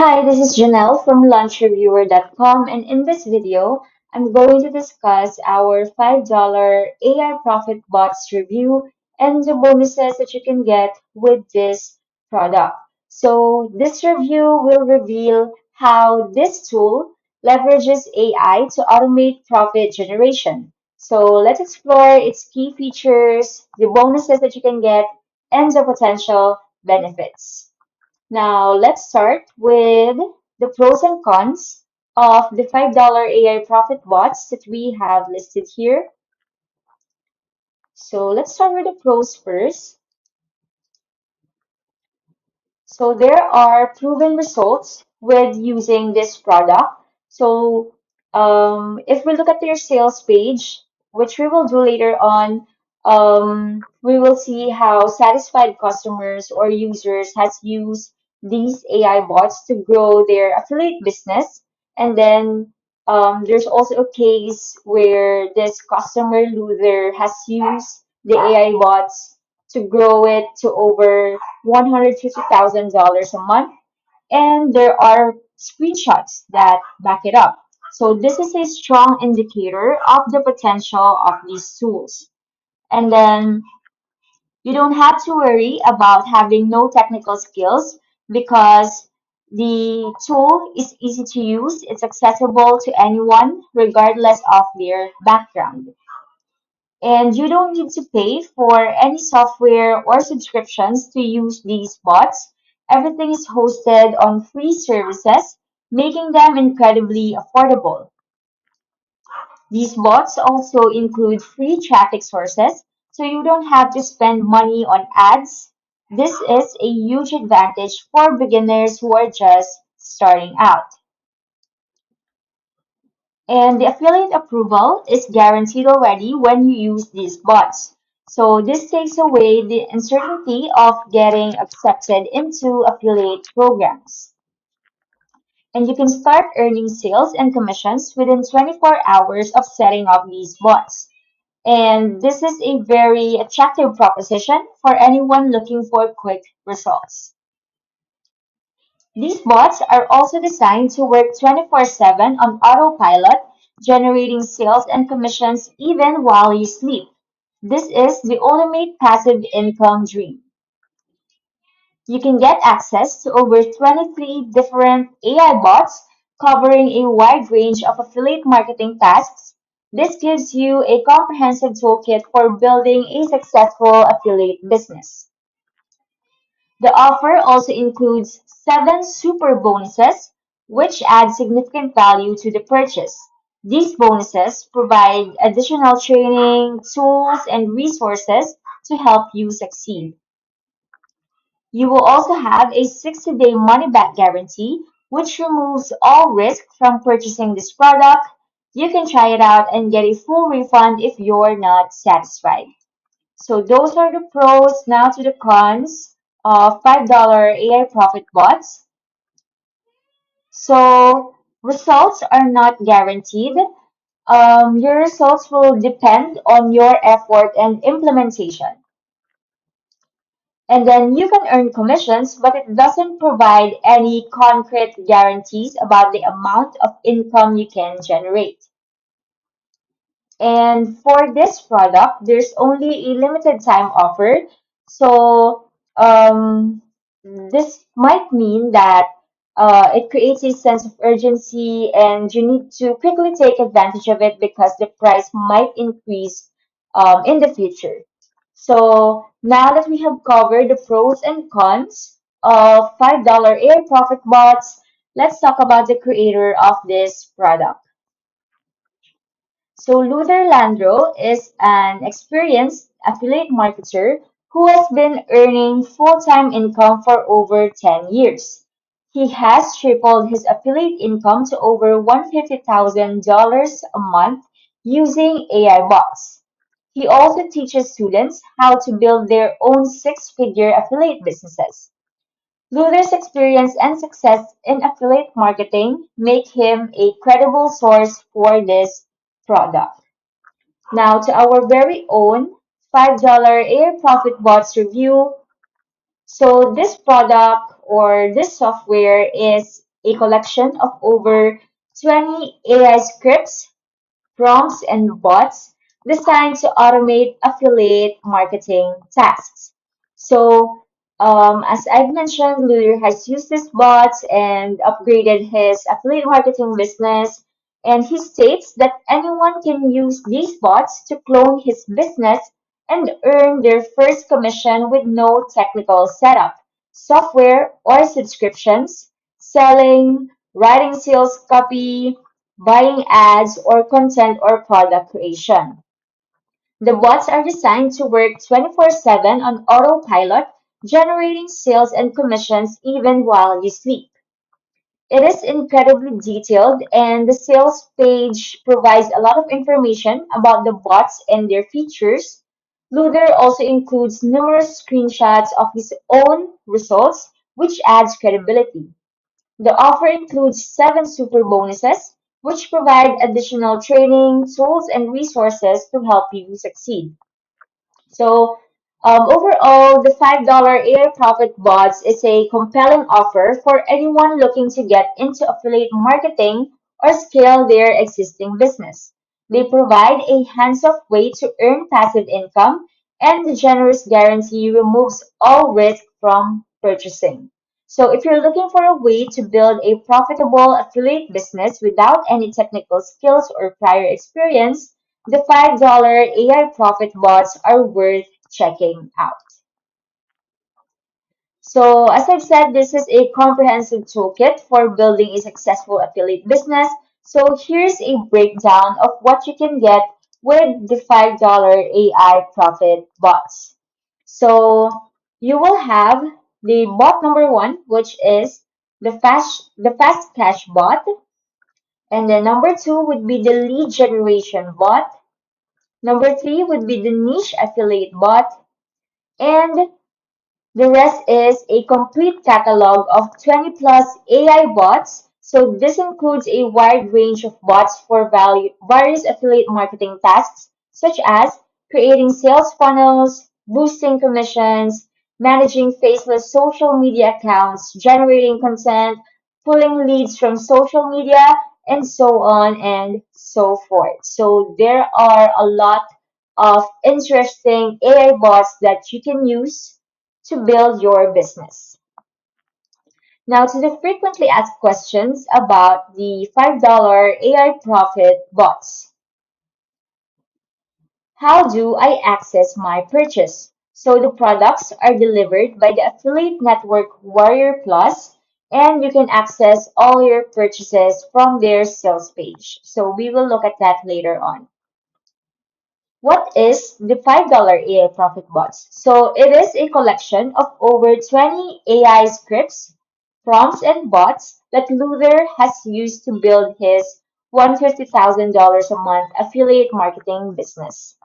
Hi, this is Janelle from LaunchReviewer.com, and in this video, I'm going to discuss our $5 AI Profit Bots review and the bonuses that you can get with this product. So, this review will reveal how this tool leverages AI to automate profit generation. So, let's explore its key features, the bonuses that you can get, and the potential benefits. Now, let's start with the pros and cons of the $5 AI profit bots that we have listed here. So, let's start with the pros first. So there are proven results with using this product. So if we look at their sales page, which we will do later on, we will see how satisfied customers or users has used these AI bots to grow their affiliate business. And then there's also a case where this customer loser has used the AI bots to grow it to over $150,000 a month, and there are screenshots that back it up. So this is a strong indicator of the potential of these tools. And then you don't have to worry about having no technical skills because the tool is easy to use. It's accessible to anyone regardless of their background. And you don't need to pay for any software or subscriptions to use these bots. Everything is hosted on free services, making them incredibly affordable. These bots also include free traffic sources, so you don't have to spend money on ads. This is a huge advantage for beginners who are just starting out. And the affiliate approval is guaranteed already when you use these bots. So this takes away the uncertainty of getting accepted into affiliate programs. And you can start earning sales and commissions within 24 hours of setting up these bots. And this is a very attractive proposition for anyone looking for quick results. These bots are also designed to work 24/7 on autopilot, generating sales and commissions even while you sleep. This is the ultimate passive income dream. You can get access to over 23 different AI bots covering a wide range of affiliate marketing tasks. This gives you a comprehensive toolkit for building a successful affiliate business. The offer also includes 7 super bonuses, which add significant value to the purchase. These bonuses provide additional training, tools, and resources to help you succeed. You will also have a 60-day money back guarantee, which removes all risk from purchasing this product. You can try it out and get a full refund if you're not satisfied. So those are the pros. Now to the cons of $5 AI profit bots. So results are not guaranteed. Your results will depend on your effort and implementation. And then you can earn commissions, but it doesn't provide any concrete guarantees about the amount of income you can generate. And for this product, there's only a limited time offer. So this might mean that it creates a sense of urgency and you need to quickly take advantage of it because the price might increase in the future. So now that we have covered the pros and cons of $5 air profit bots, let's talk about the creator of this product. So Luther Landro is an experienced affiliate marketer who has been earning full-time income for over 10 years. He has tripled his affiliate income to over $150,000 a month using AI bots. He also teaches students how to build their own six-figure affiliate businesses. Luther's experience and success in affiliate marketing make him a credible source for this product. Now to our very own $5 Air Profit Bots review. So this product or this software is a collection of over 20 AI scripts, prompts, and bots designed to automate affiliate marketing tasks. So, as I've mentioned, Luder has used these bots and upgraded his affiliate marketing business. And he states that anyone can use these bots to clone his business and earn their first commission with no technical setup, software, or subscriptions, selling, writing sales copy, buying ads, or content or product creation. The bots are designed to work 24/7 on autopilot, generating sales and commissions even while you sleep. It is incredibly detailed, and the sales page provides a lot of information about the bots and their features. Luther also includes numerous screenshots of his own results, which adds credibility. The offer includes 7 super bonuses, which provide additional training, tools, and resources to help you succeed. So, overall, the $5 AI Profit Bots is a compelling offer for anyone looking to get into affiliate marketing or scale their existing business. They provide a hands-off way to earn passive income, and the generous guarantee removes all risk from purchasing. So, if you're looking for a way to build a profitable affiliate business without any technical skills or prior experience, the $5 AI profit bots are worth checking out. So, as I've said, this is a comprehensive toolkit for building a successful affiliate business. So, here's a breakdown of what you can get with the $5 AI profit bots. So, you will have the bot number one, which is the fast cash bot, and then number two would be the lead generation bot. Number three would be the niche affiliate bot, and the rest is a complete catalog of 20 plus AI bots. So this includes a wide range of bots for various affiliate marketing tasks, such as creating sales funnels, boosting commissions, managing faceless social media accounts, generating content, pulling leads from social media, and so on and so forth. So there are a lot of interesting AI bots that you can use to build your business. Now, to the frequently asked questions about the $5 AI profit bots. How do I access my purchase? So, the products are delivered by the affiliate network Warrior Plus, and you can access all your purchases from their sales page. So, we will look at that later on. What is the $5 AI Profit Bots? So it is a collection of over 20 AI scripts, prompts, and bots that Luther has used to build his $150,000 a month affiliate marketing business.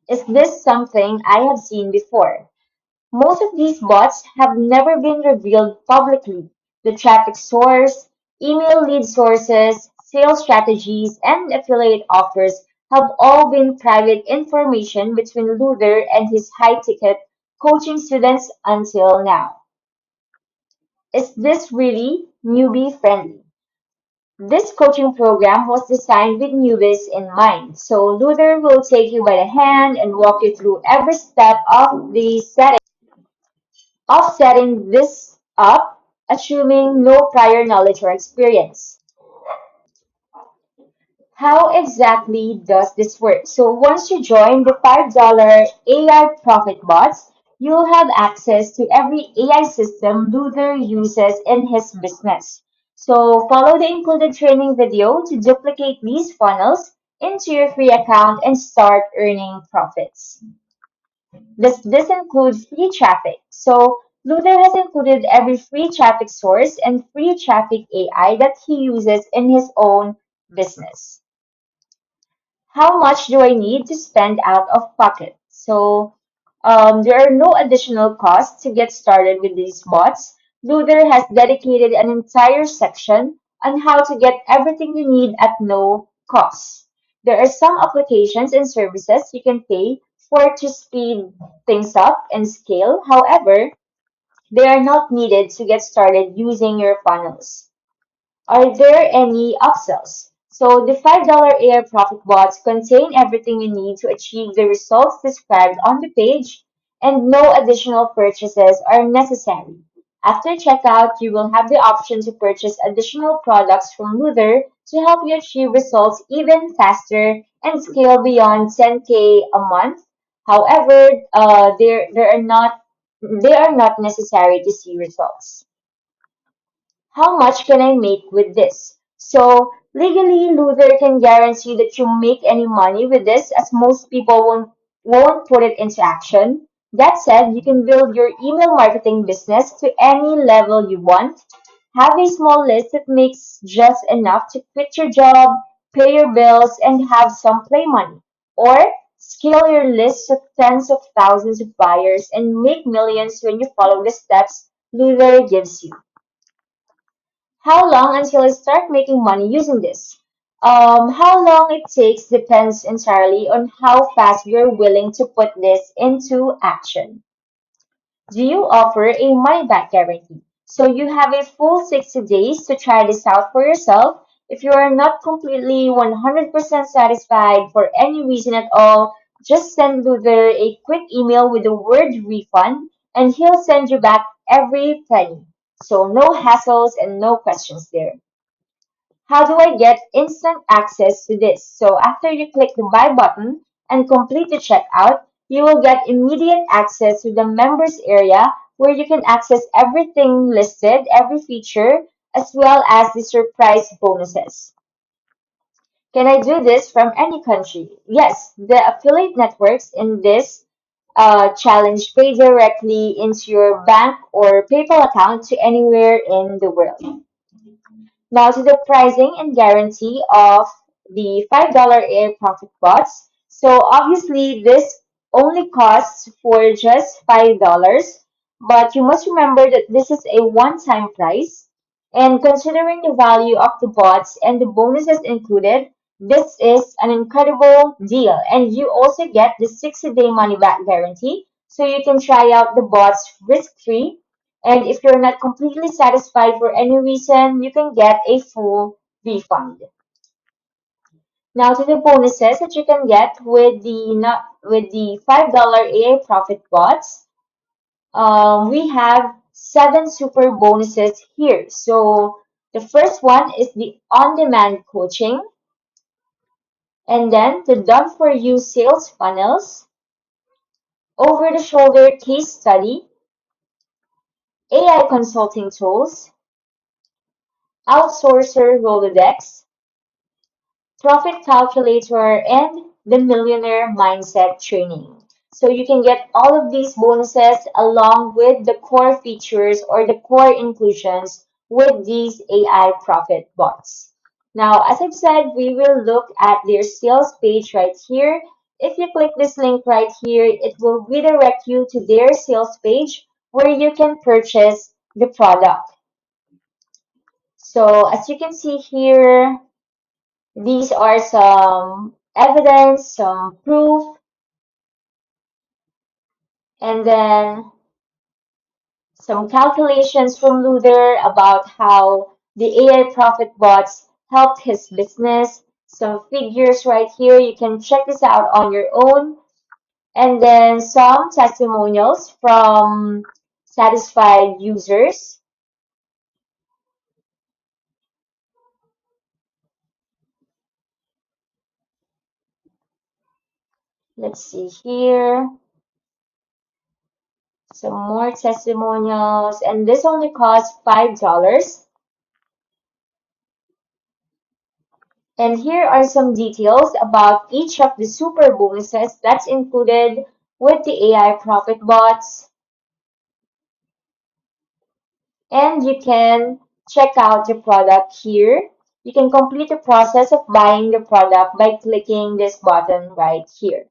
Is this something I have seen before? Most of these bots have never been revealed publicly. The traffic source, email lead sources, sales strategies, and affiliate offers have all been private information between Luther and his high ticket coaching students until now. Is this really newbie friendly? This coaching program was designed with newbies in mind. So Luther will take you by the hand and walk you through every step of the setting this up, assuming no prior knowledge or experience. How exactly does this work? So once you join the $5 AI Profit Bots, you'll have access to every AI system Luther uses in his business. So follow the included training video to duplicate these funnels into your free account and start earning profits. Does this include free traffic? So Luther has included every free traffic source and free traffic AI that he uses in his own business. How much do I need to spend out of pocket? So there are no additional costs to get started with these bots. Luther has dedicated an entire section on how to get everything you need at no cost. There are some applications and services you can pay for to speed things up and scale. However, They are not needed to get started using your funnels. Are there any upsells? So the $5 AI profit bots contain everything you need to achieve the results described on the page, and no additional purchases are necessary. After checkout, you will have the option to purchase additional products from Luther to help you achieve results even faster and scale beyond 10K a month. However, they are not necessary to see results. How much can I make with this? So legally, Luther can guarantee that you make any money with this, as most people won't put it into action. That said, you can build your email marketing business to any level you want. Have a small list that makes just enough to quit your job, pay your bills, and have some play money. Or scale your list to tens of thousands of buyers and make millions when you follow the steps Luther gives you. How long until I start making money using this? How long it takes depends entirely on how fast you're willing to put this into action. Do you offer a money back guarantee? So you have a full 60 days to try this out for yourself. If you are not completely 100% satisfied for any reason at all, just send Luther a quick email with the word refund and he'll send you back every penny. So no hassles and no questions there. How do I get instant access to this? So after you click the buy button and complete the checkout, you will get immediate access to the members area where you can access everything listed, every feature, as well as the surprise bonuses. Can I do this from any country? Yes, the affiliate networks in this challenge pay directly into your bank or PayPal account to anywhere in the world. Now to the pricing and guarantee of the $5 air profit bots. So obviously this only costs for just $5, but you must remember that this is a one-time price. And considering the value of the bots and the bonuses included, this is an incredible deal. And you also get the 60-day money back guarantee, so you can try out the bots risk-free, and if you're not completely satisfied for any reason, you can get a full refund. Now to the bonuses that you can get with the $5 AI profit bots. We have seven super bonuses here. So the first one is the on-demand coaching, and then the done-for-you sales funnels, over-the-shoulder case study, AI consulting tools, outsourcer Rolodex, profit calculator, and the millionaire mindset training. So you can get all of these bonuses along with the core features or the core inclusions with these AI profit bots. Now, as I've said, we will look at their sales page right here. If you click this link right here, it will redirect you to their sales page where you can purchase the product. So as you can see here, these are some evidence, some proof, and then some calculations from Luther about how the AI profit bots helped his business. Some figures right here. You can check this out on your own. And then some testimonials from satisfied users. Let's see here. Some more testimonials. And this only costs $5. And here are some details about each of the super bonuses that's included with the AI profit bots. And you can check out the product here. You can complete the process of buying the product by clicking this button right here.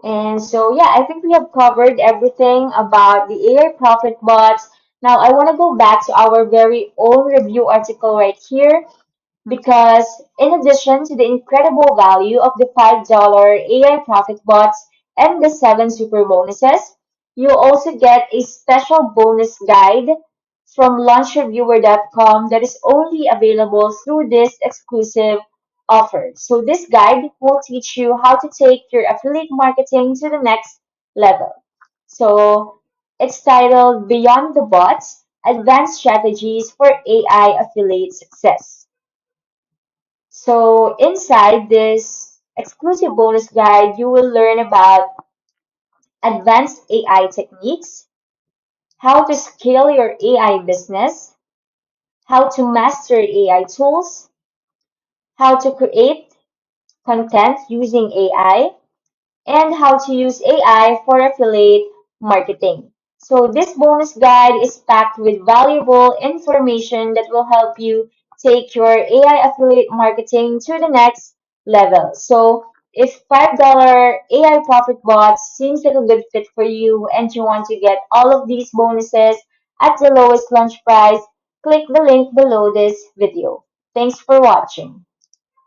And so, yeah, I think we have covered everything about the AI profit bots. Now, I want to go back to our very own review article right here. because in addition to the incredible value of the $5 AI profit bots and the 7 super bonuses, you also get a special bonus guide from launchreviewer.com that is only available through this exclusive offer. So this guide will teach you how to take your affiliate marketing to the next level. So it's titled Beyond the Bots: Advanced Strategies for AI Affiliate Success. So inside this exclusive bonus guide, you will learn about advanced AI techniques, how to scale your AI business, how to master AI tools, how to create content using AI, and how to use AI for affiliate marketing. So this bonus guide is packed with valuable information that will help you take your AI affiliate marketing to the next level. So if $5 AI profit bots seems like a good fit for you and you want to get all of these bonuses at the lowest launch price, click the link below this video. Thanks for watching.